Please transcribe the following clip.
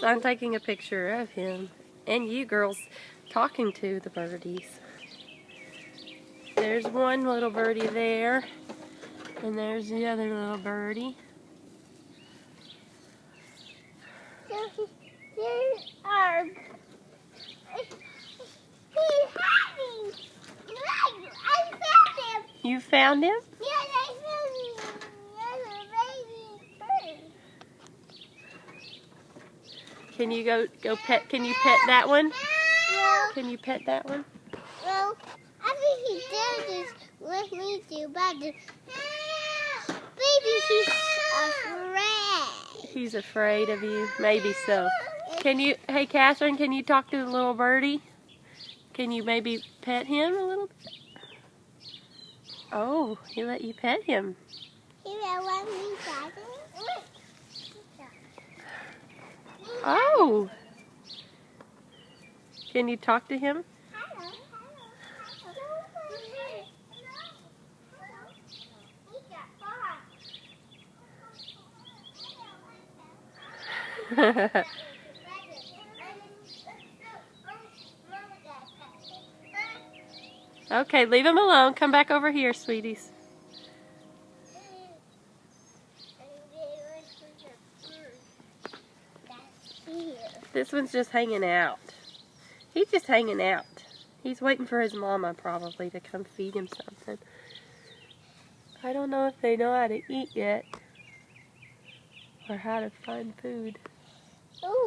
Yes, I'm taking a picture of him. And you girls talking to the birdies. There's one little birdie there. And there's the other little birdie. There are... He's hiding! I found him! You found him? Yes, I found him! There's a baby bird. Can you go pet, can you pet that one? No. Can you pet that one? Well, I think he did this with me too, but baby, he's afraid. He's afraid of you. Maybe so. Can you, hey Catherine, can you talk to the little birdie? Can you maybe pet him a little bit? Oh, he let you pet him. He will let me pet him. Oh. Can you talk to him? Okay, leave him alone. Come back over here, sweeties. This one's just hanging out. He's just hanging out. He's waiting for his mama probably to come feed him something. I don't know if they know how to eat yet or how to find food. Ooh.